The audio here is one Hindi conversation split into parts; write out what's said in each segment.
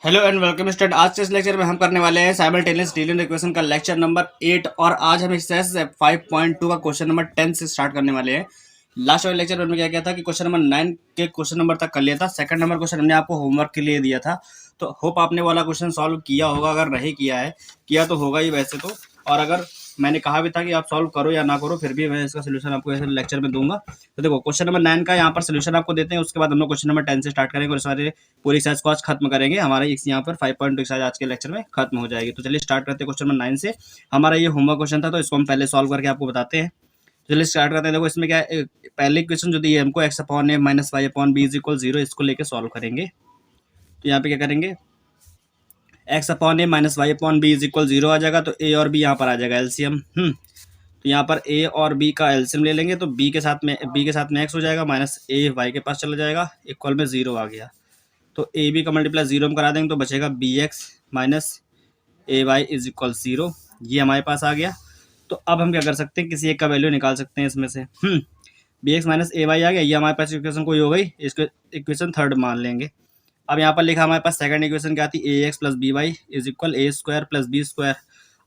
Hello and welcome student. आज के इस लेक्चर में हम करने वाले हैं साइमल्टेनियस लीनियर इक्वेशन का लेक्चर नंबर 8 और आज हम एक्सरसाइज 5.2 का क्वेश्चन नंबर 10 से स्टार्ट करने वाले हैं। लास्ट वाले लेक्चर में हमने क्या किया था कि क्वेश्चन नंबर 9 के क्वेश्चन नंबर तक कर लिया था। सेकंड नंबर क्वेश्चन हमने आपको होमवर्क के लिए दिया था, तो होप आपने वाला क्वेश्चन सॉल्व किया होगा। अगर नहीं किया है, किया तो होगा ही वैसे तो, और अगर मैंने कहा भी था कि आप सॉल्व करो या ना करो, फिर भी मैं इसका सोल्यूशन आपको ऐसे लेक्चर में दूंगा। तो देखो क्वेश्चन नंबर 9 का यहाँ पर सोल्यूशन आपको देते हैं, उसके बाद हम लोग क्वेश्चन नंबर 10 से स्टार्ट करेंगे और सारे पूरी एक्सरसाइज को आज खत्म करेंगे। हमारा यहाँ पर 5.2 एक्सरसाइज आज के लेक्चर में खत्म हो जाएगी। तो चलिए स्टार्ट करते हैं क्वेश्चन नंबर 9 से। हमारा ये होमवर्क क्वेश्चन था, तो इसको हम पहले सॉल्व करके आपको बताते हैं। चलिए स्टार्ट करते हैं। देखो इसमें क्या है, पहले क्वेश्चन जो दिए हमको x upon A minus Y upon B is equal 0, इसको लेके सॉल्व करेंगे। तो यहाँ पे क्या करेंगे, x upon A minus Y upon B is equal 0 आ जाएगा, तो a और b यहाँ पर आ जाएगा एलसीएम। तो यहाँ पर a और b का एलसीएम ले लेंगे, तो b के साथ में x हो जाएगा, माइनस a y के पास चला जाएगा, इक्वल में 0 आ गया। तो ए बी का मल्टीप्लाई 0 में करा देंगे, तो बचेगा B X minus A Y is equal 0। ये हमारे पास आ गया। तो अब हम क्या कर सकते हैं, किसी एक का वैल्यू निकाल सकते हैं इसमें से। B X minus A Y आ गया, ये हमारे पास इक्वेशन कोई हो गई, इसको इक्वेशन थर्ड मान लेंगे। अब यहाँ पर लिखा हमारे पास सेकंड इक्वेशन क्या आती है, A X plus B Y is equal A square plus B square.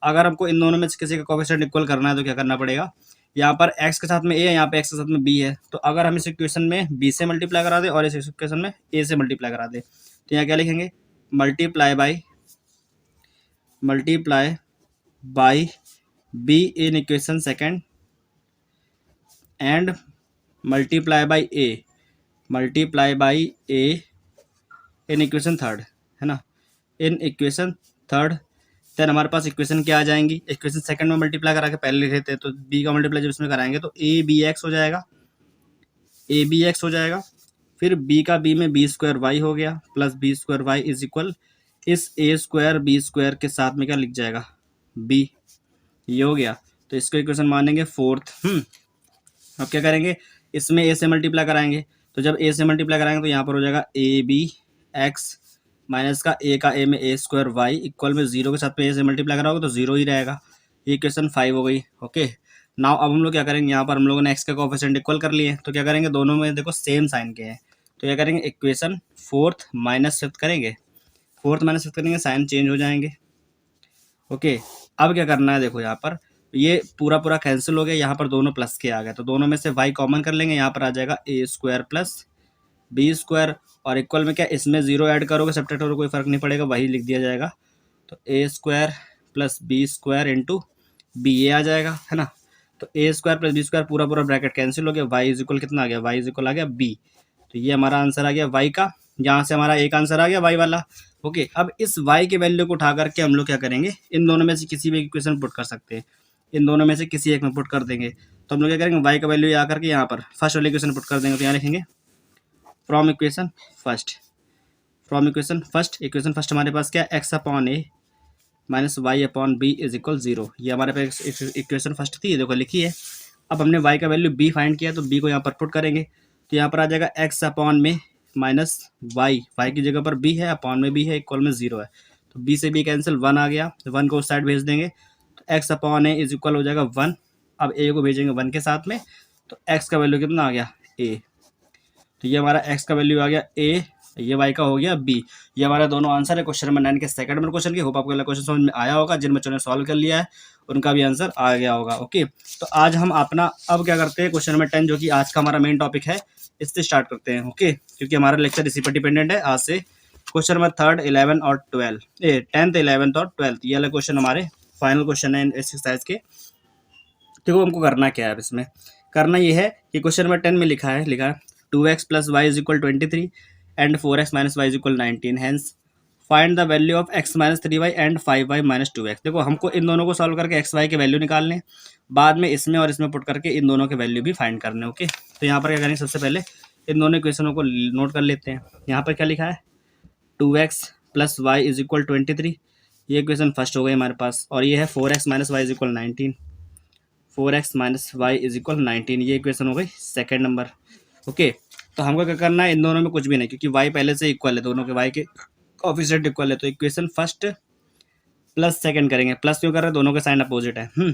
अगर हमको इन दोनों में से किसी का कोएफिशिएंट इक्वल करना है तो क्या करना पड़ेगा, यहाँ पर x के साथ में a है, यहाँ पे x के साथ में b है। तो अगर हम इस इक्वेशन में b से मल्टीप्लाई करा दें और इस इक्वेशन में a से मल्टीप्लाई करा दें, तो यहाँ क्या लिखेंगे, multiply by b in equation second and multiply by a in equation third, है ना, इन इक्वेशन थर्ड। देन हमारे पास इक्वेशन क्या आ जाएंगी, इक्वेशन सेकंड में मल्टीप्लाई करा के पहले लिख लेते हैं, तो b का मल्टीप्लाई जब इसमें कराएंगे तो ए बी एक्स हो जाएगा, फिर b का b में बी स्क्वायर वाई हो गया plus B square Y is equal इस a स्क्वायर बी स्क्वायर के साथ में क्या लिख जाएगा, b। ये हो गया, तो इसको इक्वेशन मानेंगे फोर्थ। अब क्या करेंगे, इसमें a से मल्टीप्लाई कराएंगे, तो जब a से मल्टीप्लाई कराएंगे तो यहाँ पर हो जाएगा ए बी एक्स माइनस का a में ए स्क्वायर वाई इक्वल में 0 के साथ में a से मल्टीप्लाई कराओगे तो 0 ही रहेगा। ये इक्वेशन 5 हो गई। ओके, नाउ अब हम लोग क्या करेंगे, यहाँ पर हम लोगों ने x का कोएफिशिएंट इक्वल कर लिए, तो क्या करेंगे, दोनों में देखो सेम साइन के हैं, तो क्या करेंगे, इक्वेशन फोर्थ माइनस फिफ्थ करेंगे, साइन चेंज हो जाएंगे। ओके, अब क्या करना है, देखो यहाँ पर ये पूरा पूरा कैंसिल हो गया, यहाँ पर दोनों प्लस के आ गए, तो दोनों में से y कॉमन कर लेंगे, यहाँ पर आ जाएगा ए स्क्वायर प्लस बी स्क्वायर, और इक्वल में क्या, इसमें 0 ऐड करोगे सब्ट्रैक्ट करोगे कोई फर्क नहीं पड़ेगा, वही लिख दिया जाएगा। तो A square plus B square into B A आ जाएगा, है ना। तो A square plus B square पूरा पूरा ब्रैकेट कैंसिल हो गया, वाई इज इक्वल कितना आ गया, वाई इज इक्वल आ गया बी। तो ये हमारा आंसर आ गया वाई का, यहाँ से हमारा एक आंसर आ गया वाई वाला। ओके, अब इस वाई के वैल्यू को उठा करके हम लोग क्या करेंगे, इन दोनों में से किसी भी इक्वेशन पुट कर सकते हैं, इन दोनों में से किसी एक में पुट कर देंगे। तो हम लोग क्या करेंगे, वाई का वैल्यू आकर के यहाँ पर फर्स्ट वाली इक्वेशन पुट कर देंगे, तो यहाँ लिखेंगे from equation first, equation first हमारे पास क्या, X upon A minus Y upon B is equal 0। ये हमारे पास इक्वेशन फर्स्ट थी, ये देखो लिखी है। अब हमने y का वैल्यू b फाइंड किया, तो b को यहाँ पर पुट करेंगे, तो यहाँ पर आ जाएगा x अपॉन में माइनस वाई की जगह पर b है, अपॉन में b है, इक्वल में 0 है, तो b से b कैंसिल, 1 आ गया, 1 को उस साइड भेज देंगे, तो x upon A is equal हो जाएगा 1। अब a को भेजेंगे 1 के साथ में, तो x का वैल्यू कितना आ गया, a। तो ये हमारा x का वैल्यू आ गया a, ये y का हो गया b। ये हमारा दोनों आंसर है क्वेश्चन नंबर 9 के सेकंड नंबर क्वेश्चन की। होप आपको अगला क्वेश्चन समझ में आया होगा, जिन बच्चों ने सॉल्व कर लिया है उनका भी आंसर आ गया होगा। ओके, तो आज हम अपना अब क्या करते हैं, क्वेश्चन नंबर 10 जो कि आज का हमारा मेन टॉपिक है, इससे स्टार्ट करते हैं। ओके, क्योंकि हमारा लेक्चर इसी पर डिपेंडेंट है। आज से क्वेश्चन नंबर 3rd 11 और 12 10th 11th और 12th ये वाला क्वेश्चन हमारे फाइनल क्वेश्चन है इस एक्सरसाइज के। देखो हमको करना क्या है, अब इसमें करना ये है कि क्वेश्चन नंबर 10 में लिखा है 2x plus Y is equal 23 and 4x minus Y is equal 19, hence find the value of x minus 3y एंड 5y माइनस 2x। देखो हमको इन दोनों को सॉल्व करके x y के वैल्यू निकालने, बाद में इसमें और इसमें पुट करके इन दोनों के वैल्यू भी फाइंड करने। ओके, तो यहाँ पर क्या करेंगे, सबसे पहले इन दोनों इक्वेशनों को नोट कर लेते हैं। यहाँ पर क्या लिखा है, 2x plus Y is equal 23, ये इक्वेशन फर्स्ट हो गई हमारे पास, और ये है 4x minus Y is equal 19, 4x minus Y is equal 19, ये इक्वेशन हो गई सेकेंड नंबर। ओके, तो हमको क्या करना है, इन दोनों में कुछ भी नहीं, क्योंकि y पहले से इक्वल है, दोनों के y के कोएफिशिएंट इक्वल है, तो इक्वेशन फर्स्ट प्लस सेकंड करेंगे। प्लस क्यों कर रहे हैं, दोनों के साइन अपोजिट है।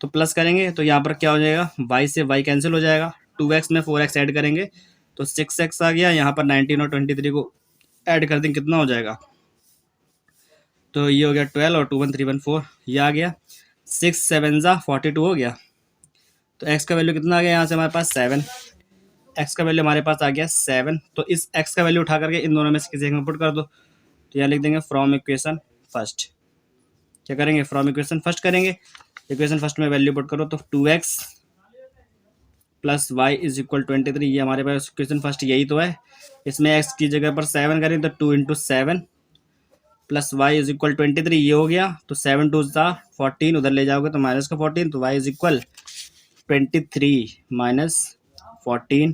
तो प्लस करेंगे तो यहाँ पर क्या हो जाएगा, y से y कैंसिल हो जाएगा, 2x में 4x ऐड करेंगे तो 6x आ गया, यहाँ पर 19 और 23 को ऐड कर देंगे, कितना हो जाएगा तो ये हो गया 12 और 2 1 3 1 4, ये आ गया 6 7 ज़ा 42 हो गया। तो x का वैल्यू कितना आ गया यहाँ से हमारे पास 7, x का वैल्यू हमारे पास आ गया 7। तो इस x का वैल्यू उठा करके इन दोनों में से किसी एक में पुट कर दो। तो यहाँ लिख देंगे फ्रॉम इक्वेशन फर्स्ट, क्या करेंगे फ्रॉम इक्वेशन फर्स्ट करेंगे। इक्वेशन फर्स्ट में वैल्यू पुट करो तो 2x plus Y is equal 23, ये हमारे पास इक्वेशन फर्स्ट यही तो है। इसमें x की जगह पर 7 करें तो 2 into 7 plus Y is equal 23, ये हो गया। तो 7 2 ज़ा 14, उधर ले जाओगे तो माइनस का 14, तो वाई इज इक्वल 23 माइनस 14।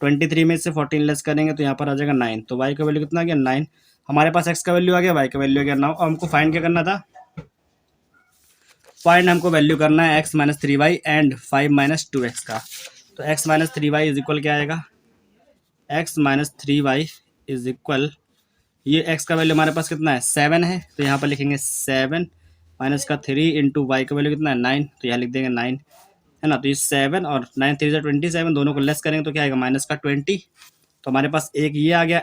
23 में से 14 लेस करेंगे तो यहाँ पर आ जाएगा 9। तो वाई का वैल्यू कितना आ गया 9। हमारे पास एक्स का वैल्यू आ गया, वाई का वैल्यू आ गया 9। और हमको फाइंड क्या करना था, फाइंड हमको वैल्यू करना है x minus 3y and 5 minus 2x का। तो x minus 3y is equal क्या आएगा, x minus 3y is equal, ये x का वैल्यू हमारे पास कितना है 7 है, तो यहाँ पर लिखेंगे 7 माइनस का 3 इंटू वाई का वैल्यू कितना है 9, तो यहाँ लिख देंगे 9, है ना। तो ये 7 और 9 3 27, दोनों को लेस करेंगे तो क्या आएगा माइनस का 20। तो हमारे पास एक ये आ गया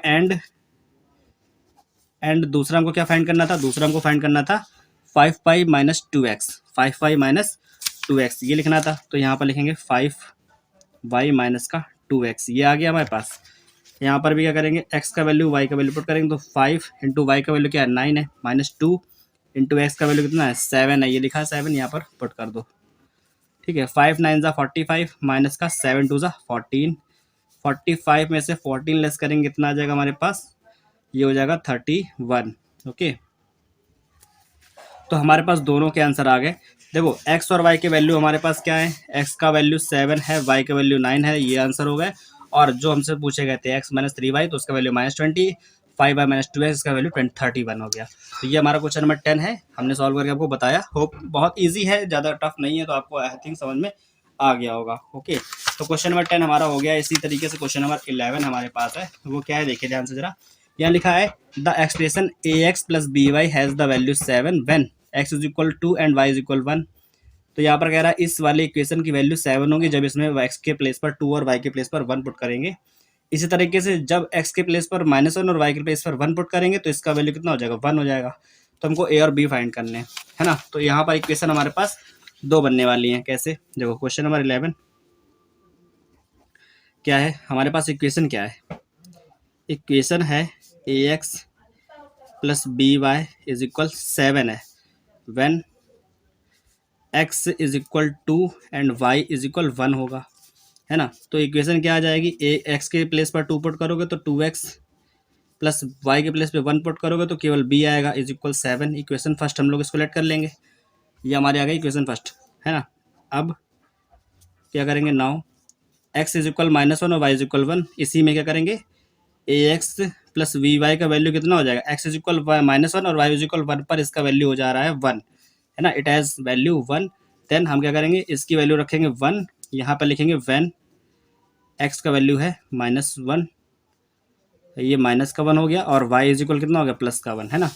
एंड दूसरा हमको क्या फाइंड करना था, दूसरा हमको फाइंड करना था 5 pi minus 2x, 5 pi minus 2x ये लिखना था। तो यहाँ पर लिखेंगे 5 वाई माइनस का 2x, ये आ गया हमारे पास। यहाँ पर भी क्या करेंगे, x का वैल्यू y का वैल्यू पुट करेंगे तो 5 इंटू वाई का वैल्यू क्या है 9 है, माइनस 2 इंटू एक्स का वैल्यू कितना है 7 है, ये लिखा है 7, यहाँ पर पुट कर दो। ठीक है, 5 9 ज़ा 45 माइनस का 7 2 ज़ा 14, 45 में से 14 लेस करेंगे कितना आ जाएगा हमारे पास, ये हो जाएगा 31। ओके, तो हमारे पास दोनों के आंसर आ गए। देखो x और y के वैल्यू हमारे पास क्या है, x का वैल्यू 7 है, y का वैल्यू 9 है, ये आंसर हो गए। और जो हमसे पूछे गए थे x माइनस 3y, तो उसका value minus 20, 5y minus 2x, इसका वैल्यू 31 हो गया। तो ये हमारा क्वेश्चन नंबर 10 है, हमने सॉल्व करके आपको बताया। होप बहुत ईजी है, ज़्यादा टफ नहीं है, तो आपको आई थिंक समझ में आ गया होगा। ओके, तो क्वेश्चन नंबर 10 हमारा हो गया। इसी तरीके से क्वेश्चन नंबर 11 हमारे पास है, वो क्या है देखिए ध्यान से जरा। यहाँ लिखा है the expression ax plus by has the value 7 when x is equal 2 and y is equal 1। तो यहाँ पर कह रहा है इस वाले इक्वेशन की वैल्यू 7 होगी जब इसमें x के प्लेस पर 2 और y के प्लेस पर 1 पुट करेंगे। इसी तरीके से जब x के प्लेस पर -1 और y के प्लेस पर 1 पुट करेंगे तो इसका वैल्यू कितना हो जाएगा 1 हो जाएगा। तो हमको a और b फाइंड करने हैं, है ना। तो यहाँ पर इक्वेशन हमारे पास दो बनने वाली हैं। कैसे, देखो क्वेश्चन नंबर 11 क्या है हमारे पास, इक्वेशन क्या है, इक्वेशन है ax plus by is equal 7 है when x is equal 2 and y is equal 1 होगा, है ना। तो इक्वेशन क्या आ जाएगी, x के प्लेस पर 2 पुट करोगे तो 2x प्लस y के प्लेस पे 1 पुट करोगे तो केवल b आएगा इज इक्वल 7। इक्वेशन फर्स्ट हम लोग इसको लेट कर लेंगे, ये हमारे आ गई इक्वेशन फर्स्ट, है ना। अब क्या करेंगे, नाउ x इज इक्वल -1 और y इज इक्वल 1, इसी में क्या करेंगे ax प्लस वी वाई का वैल्यू कितना हो जाएगा, x इज इक्वल -1 और y इज इक्वल 1 पर इसका वैल्यू हो जा रहा है 1, है ना। It has value 1। देन हम क्या करेंगे, इसकी वैल्यू रखेंगे 1, यहाँ पर लिखेंगे व्हेन x का वैल्यू है -1, ये माइनस का 1 हो गया, और y इज इक्वल कितना हो गया प्लस का 1, है ना।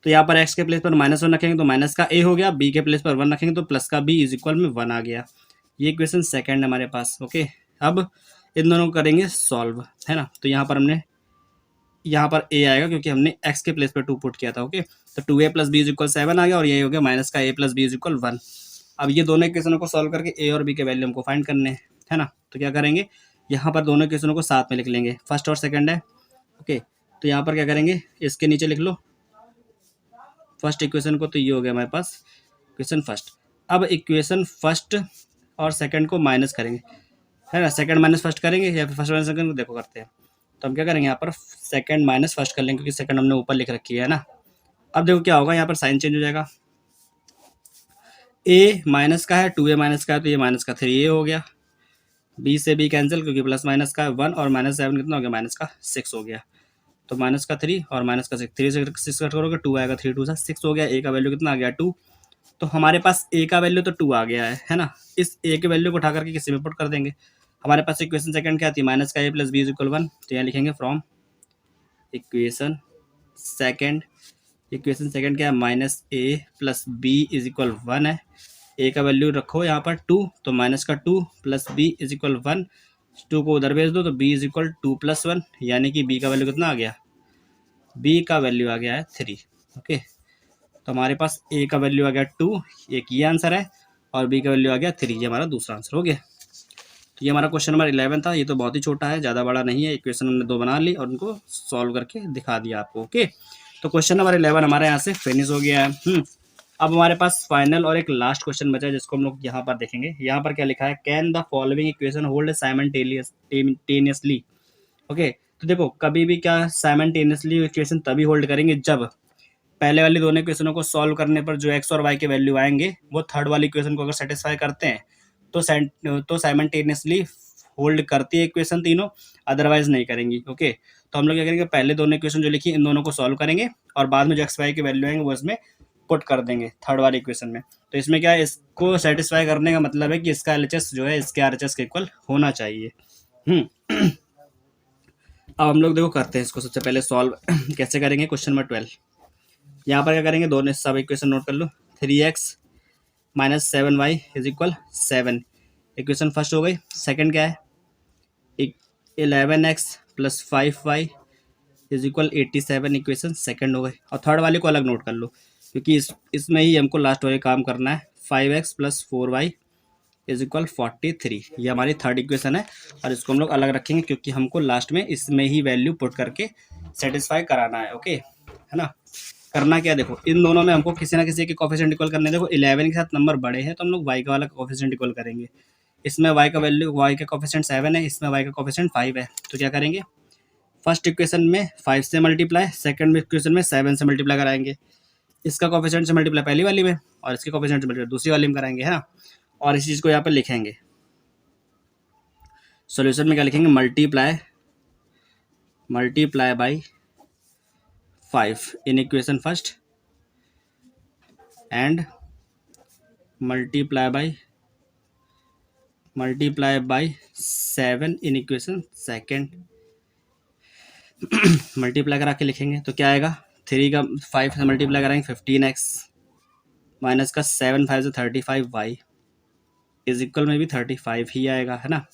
तो यहाँ पर x के प्लेस पर -1 रखेंगे तो माइनस का a हो गया, b के प्लेस पर 1 रखेंगे तो प्लस का b इज इक्वल में 1 आ गया। ये इक्वेशन सेकंड है हमारे पास। ओके, अब इन दोनों को करेंगे सॉल्व, है ना। तो यहाँ पर हमने, यहाँ पर a आएगा क्योंकि हमने x के प्लेस पर 2 पुट किया था। ओके, तो 2a plus B is equal 7 आ गया, और ये हो गया माइनस का a plus B is equal 1। अब ये दोनों इक्वेशनों को सॉल्व करके a और b के वैल्यू हमको फाइंड करने हैं, है ना। तो क्या करेंगे, यहाँ पर दोनों इक्वेशनों को साथ में लिख लेंगे, फर्स्ट और सेकंड है। ओके, तो यहाँ पर क्या करेंगे, इसके नीचे लिख लो फर्स्ट इक्वेशन को, तो ये हो गया हमारे पास इक्वेशन फर्स्ट। अब इक्वेशन फर्स्ट और सेकंड को माइनस करेंगे, है ना। सेकंड माइनस फर्स्ट करेंगे या फिर फर्स्ट माइनस सेकंड को, देखो करते हैं। तो हम क्या करेंगे, यहाँ पर सेकंड माइनस फर्स्ट कर लेंगे क्योंकि सेकंड हमने ऊपर लिख रखी है ना। अब देखो क्या होगा, यहाँ पर साइन चेंज हो जाएगा, a माइनस का है, 2a माइनस का है, तो ये माइनस का 3a हो गया, b से b कैंसिल क्योंकि प्लस माइनस का 1 और -7 कितना हो गया, माइनस का 6 हो गया। तो माइनस का 3 और माइनस का 6, 3 से 6 कट करोगे 2 आएगा, 3 2 6 हो गया। a का वैल्यू कितना आ गया 2। तो हमारे पास a का वैल्यू तो 2 आ गया है ना। इस a के वैल्यू को उठा करके किसी में पुट कर देंगे। हमारे पास इक्वेशन सेकंड क्या थी, माइनस का a plus B is equal 1। तो यहाँ लिखेंगे from equation second, equation second क्या है, minus a plus b is equal 1 है। a का वैल्यू रखो यहाँ पर 2, तो माइनस का 2 प्लस b इज इक्वल 1, 2 को उधर भेज दो तो b इज इक्वल 2 प्लस 1, यानी कि b का वैल्यू कितना आ गया, b का वैल्यू आ गया है 3। ओके, तो हमारे पास ए का वैल्यू आ गया 2, एक ये आंसर है, और बी का वैल्यू आ गया 3, ये हमारा दूसरा आंसर हो गया। तो ये हमारा क्वेश्चन नंबर 11 था। ये तो बहुत ही छोटा है, ज़्यादा बड़ा नहीं है। इक्वेशन हमने 2 बना ली और उनको सॉल्व करके दिखा दिया आपको। ओके, तो क्वेश्चन नंबर 11 हमारे यहाँ से फिनिश हो गया है। अब हमारे पास फाइनल और एक लास्ट क्वेश्चन बचा है, जिसको हम लोग यहाँ पर देखेंगे। यहाँ पर क्या लिखा है, can the following equation hold simultaneously. Okay, तो देखो कभी भी क्या साइमल्टेनियसली इक्वेशन तभी होल्ड करेंगे जब पहले वाली दोनों इक्वेशनों को सॉल्व करने पर जो एक्स और वाई के वैल्यू आएंगे वो थर्ड वाली इक्वेशन को अगर सेटिस्फाई करते हैं तो साइमल्टेनियसली होल्ड करती है इक्वेशन तीनों, अदरवाइज नहीं करेंगी। ओके, तो हम लोग क्या करेंगे, पहले दोनों इक्वेशन जो लिखी इन दोनों को सॉल्व करेंगे और बाद में जो एक्स वाई के वैल्यू आएंगे वो इसमें पुट कर देंगे थर्ड वाली इक्वेशन में। तो इसमें क्या है, इसको सेटिस्फाई करने का मतलब है कि इसका एलएचएस जो है इसके आरएचएस के इक्वल होना चाहिए। अब हम लोग देखो करते हैं इसको। सबसे पहले सॉल्व कैसे करेंगे, क्वेश्चन नंबर 12। यहाँ पर क्या करेंगे, दोनों सब इक्वेशन नोट कर लो। 3x minus 7y is equal 7, equation first हो गई। सेकंड क्या है, 11x plus 5y is equal 87, equation second हो गई। और थर्ड वाले को अलग नोट कर लो, क्योंकि इसमें ही हमको लास्ट वाले काम करना है। 5x plus 4y is equal 43, ये हमारी थर्ड इक्वेशन है। और इसको हम लोग अलग रखेंगे क्योंकि हमको लास्ट में इसमें ही वैल्यू पुट करके सेटिस्फाई कराना है। ओके, है ना। करना क्या, देखो इन दोनों में हमको किसी ना किसी के कोफिशिएंट इक्वल करने। देखो 11 के साथ नंबर बड़े हैं तो हम लोग y का वाला कोफिशिएंट इक्वल करेंगे। इसमें y का वैल्यू, y का कोफिशिएंट 7 है, इसमें y का कोफिशिएंट 5 है। तो क्या करेंगे, फर्स्ट इक्वेशन में 5 से मल्टीप्लाई, सेकंड इक्वेशन में 7 से मल्टीप्लाई कराएंगे। इसका कोफिशिएंट से मल्टीप्लाई पहली वाली में और इसके कोफिशिएंट से मल्टीप्लाई दूसरी वाली में कराएंगे, है ना। और इस चीज़ को यहाँ पर लिखेंगे, सॉल्यूशन में क्या लिखेंगे, multiply by 5 in equation first and multiply by 7 in equation second. Multiply करा के लिखेंगे तो क्या आएगा, 3 का 5 से मल्टीप्लाई कराएंगे 15x माइनस का 7 5 से 35y इज इक्वल में भी 35 ही आएगा, है ना।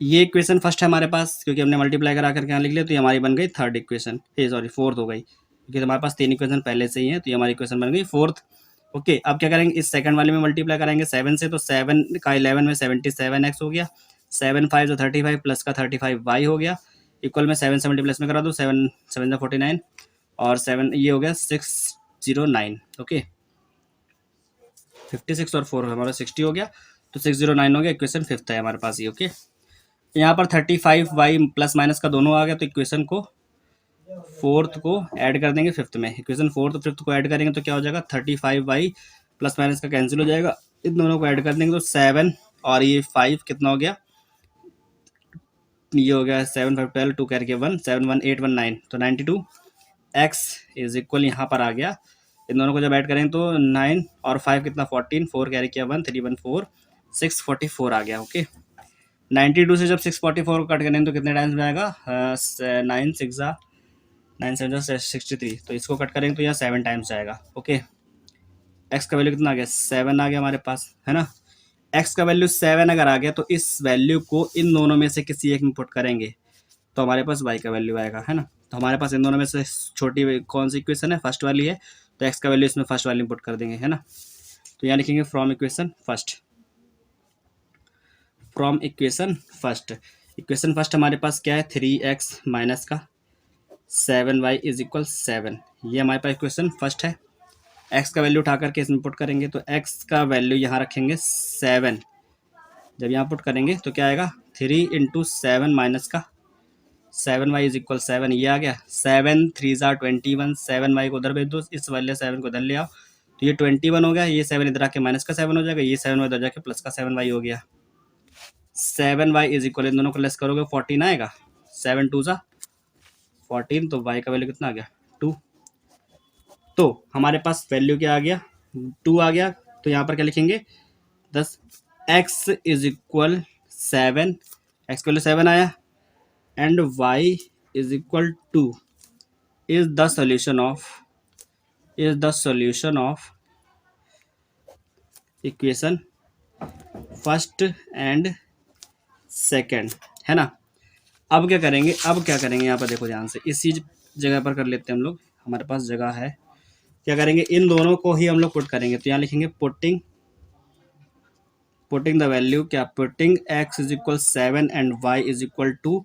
ये इक्वेशन फर्स्ट है हमारे पास, क्योंकि हमने मल्टीप्लाई करा करके यहाँ लिख लिया, तो ये हमारी बन गई थर्ड इक्वेशन, सॉरी फोर्थ हो गई, क्योंकि हमारे पास 3 इक्वेशन पहले से ही है, तो ये हमारी इक्वेशन बन गई फोर्थ। ओके, अब क्या करेंगे, इस सेकंड वाले में मल्टीप्लाई कराएंगे 7 से, तो 7 का 11 में 77x हो गया, 7 5 तो 35 प्लस का 35y हो गया, इक्वल में 7 से मल्टीप्लाई में करा दो, 7 7 49 और 7 ये हो गया 609। ओके, 56 और 4 हमारा 60 हो गया, तो 609 हो गया, इक्वेशन फिफ्थ है हमारे पास ये। ओके, यहाँ पर 35y प्लस माइनस का दोनों आ गया, तो इक्वेशन को फोर्थ को ऐड कर देंगे फिफ्थ में। इक्वेशन फोर्थ फिफ्थ को ऐड करेंगे तो क्या हो जाएगा, 35y प्लस माइनस का कैंसिल हो जाएगा, इन दोनों को ऐड कर देंगे तो 7 और ये 5 कितना हो गया, ये हो गया 7 5 12 2 करके 1 7 1 8 1 9, तो 92 x इज इक्वल यहाँ पर आ गया। इन दोनों को जब ऐड करेंगे तो 9 और 5 कितना 14, 4 कैरी किया 1 3 1 4 644 आ गया। ओके, 92 से जब 644 को कट करेंगे तो कितने टाइम्स में आएगा, 9 6 9 7 63, तो इसको कट करेंगे तो यहाँ 7 टाइम्स आएगा। ओके, एक्स का वैल्यू कितना आ गया, 7 आ गया हमारे पास, है ना। एक्स का वैल्यू 7 अगर आ गया तो इस वैल्यू को इन दोनों में से किसी एक में पुट करेंगे तो हमारे पास वाई का वैल्यू आएगा, है ना। तो हमारे पास इन दोनों में से छोटी कौन सी इक्वेशन है, फर्स्ट वाली है, तो एक्स का वैल्यू इसमें फर्स्ट वाली में पुट कर देंगे, है ना। तो यहाँ लिखेंगे from equation first. Equation first हमारे पास क्या है, 3x माइनस का 7y इज इक्वल 7, ये हमारे पास इक्वेशन फर्स्ट है। x का वैल्यू उठा करके इसमें पुट करेंगे तो x का वैल्यू यहाँ रखेंगे 7, जब यहाँ पुट करेंगे तो क्या आएगा, 3 इंटू 7 माइनस का 7y इज इक्वल 7, ये आ गया। 7 3 ज़ा 21, 7y को उधर भेज दो, इस वाले 7 को इधर ले आओ, तो ये 21 हो गया, ये 7 इधर आके माइनस का 7 हो जाएगा, ये 7 इधर जाके प्लस का 7y हो गया। 7y इज इक्वल, इन दोनों को लेस करोगे 14 आएगा, 7 2 ज़ा 14, तो y का वैल्यू कितना आ गया, 2। तो हमारे पास वैल्यू क्या आ गया, 2 आ गया। तो यहाँ पर क्या लिखेंगे, 10 x is equal 7, x value 7 आया, and y is equal 2 is the solution of equation first and second, है ना। अब क्या करेंगे यहाँ पर देखो ध्यान से, इसी जगह पर कर लेते हैं हम लोग, हमारे पास जगह है क्या करेंगे, इन दोनों को ही हम लोग पुट करेंगे। तो यहाँ लिखेंगे पुटिंग द वैल्यू, क्या, putting x is equal 7 and y is equal 2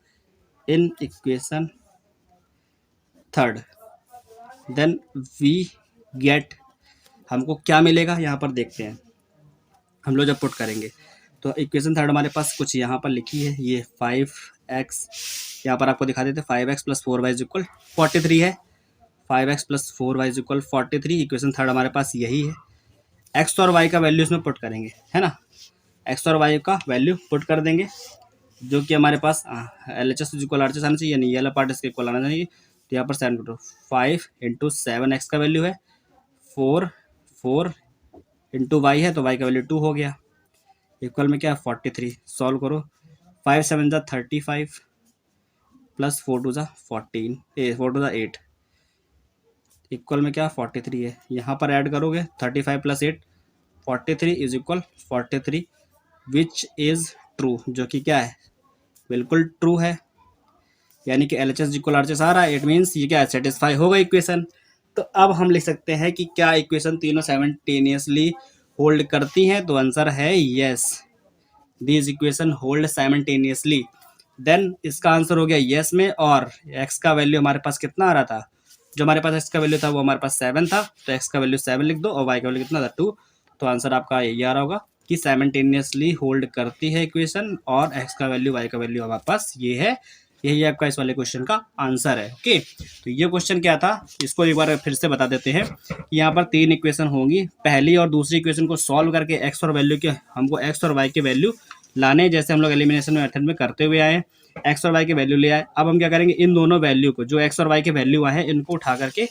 in equation third, then we get, हमको क्या मिलेगा यहाँ पर देखते हैं हम लोग जब पुट करेंगे। तो इक्वेशन थर्ड हमारे पास कुछ यहाँ पर लिखी है, ये 5x, यहाँ पर आपको दिखा देते 5x plus 4y is equal 43 है। 5x plus 4y is equal 43, equation third हमारे पास यही है। x और y का वैल्यू इसमें पुट करेंगे, है ना, x और y का वैल्यू पुट कर देंगे, जो कि हमारे पास L H S equal R H S आना चाहिए, यानी ये वाला पार्ट इसके इक्वल आना चाहिए। तो यहाँ पर 5 इंटू 7 एक्स का वैल्यू है, 4 इंटू वाई है, तो वाई का वैल्यू 2 हो गया, इक्वल में क्या है 43। सॉल्व करो, 5 7 जा 35 प्लस 4 2 जा 14, 4 2 जा 8, इक्वल में क्या 43 है। यहाँ पर ऐड करोगे 35 plus 8, 43 is equal 43, which is true, जो कि क्या है, बिल्कुल ट्रू है, यानी कि L H S equal R H S आ रहा है। इट मीन्स ये क्या है, सेटिस्फाई होगा इक्वेशन। तो अब हम लिख सकते हैं कि क्या इक्वेशन तीनों साइमल्टेनियसली होल्ड करती हैं, तो आंसर है yes, these equation hold simultaneously. Then इसका आंसर हो गया येस में, और एक्स का वैल्यू हमारे पास कितना आ रहा था, जो हमारे पास एक्स का वैल्यू था वो हमारे पास 7 था, तो एक्स का वैल्यू 7 लिख दो, और वाई का वैल्यू कितना था 2। तो आंसर आपका यही आ रहा होगा कि साइमल्टेनियसली होल्ड करती है इक्वेशन, और एक्स का वैल्यू वाई का वैल्यू हमारे पास ये है। यही आपका इस वाले क्वेश्चन का आंसर है। ओके, तो ये क्वेश्चन क्या था, इसको एक बार फिर से बता देते हैं कि यहाँ पर 3 इक्वेशन होंगी। पहली और दूसरी इक्वेशन को सॉल्व करके एक्स और वैल्यू के, हमको एक्स और वाई के वैल्यू लाने, जैसे हम लोग एलिमिनेशन मेथड में करते हुए आए, एक्स और वाई के वैल्यू ले आए। अब हम क्या करेंगे, इन दोनों वैल्यू को, जो एक्स और वाई के वैल्यू आए हैं, इनको उठा करके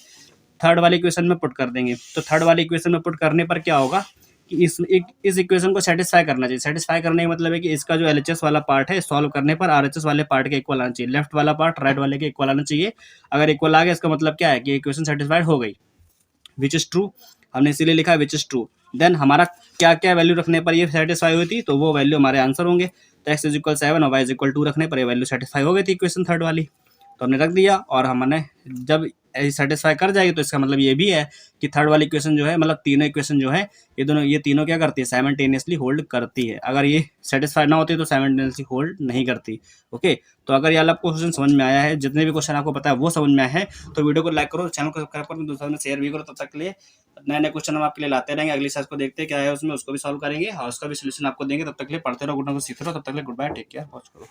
थर्ड वाली इक्वेशन में पुट कर देंगे। तो थर्ड वाली इक्वेशन में पुट करने पर क्या होगा कि इस इक्वेशन को सेटिस्फाई करना चाहिए। सेटिस्फाई करने का मतलब है कि इसका जो एलएचएस वाला पार्ट है, सॉल्व करने पर आरएचएस वाले पार्ट के इक्वल आना चाहिए, लेफ्ट वाला पार्ट राइट वाले के इक्वल आना चाहिए। अगर इक्वल आ गया, इसका मतलब क्या है कि इक्वेशन सेटिस्फाइड हो गई, विच इज ट्रू, हमने इसीलिए लिखा है विच इज ट्रू। देन हमारा क्या क्या वैल्यू रखने पर ये सेटिस्फाई हुई थी, तो वो वैल्यू हमारे आंसर होंगे। तो एक्स इज इक्वल 7 और वाई इज इक्वल 2 रखने पर ये वैल्यू सेटिस्फाई हो गई थी इक्वेशन थर्ड वाली, तो हमने रख दिया। और हमने जब सेटिस्फाई कर जाएगी, तो इसका मतलब ये भी है कि थर्ड वाली इक्वेशन जो है, मतलब तीनों इक्वेशन जो है, ये तीनों क्या करती है, साइमल्टेनियसली होल्ड करती है। अगर ये सेटिस्फाई ना होती तो साइमल्टेनियसली होल्ड नहीं करती। ओके, तो अगर ये आपको क्वेश्चन समझ में आया है, जितने भी क्वेश्चन आपको पता है वो समझ में आया है, तो वीडियो को लाइक करो, चैनल को सब्सक्राइब करो, दूसरों में शेयर भी करो। तब तक के लिए नए नए क्वेश्चन हम आपके लिए लाते रहेंगे। अगली क्लास को देखते हैं क्या है उसमें, उसको भी सॉल्व करेंगे और उसका भी सोल्यूशन आपको देंगे। तब तक के लिए पढ़ते रहो, गुड नाइट, सीखते रहो। तब तक के लिए goodbye, take care, watch करो।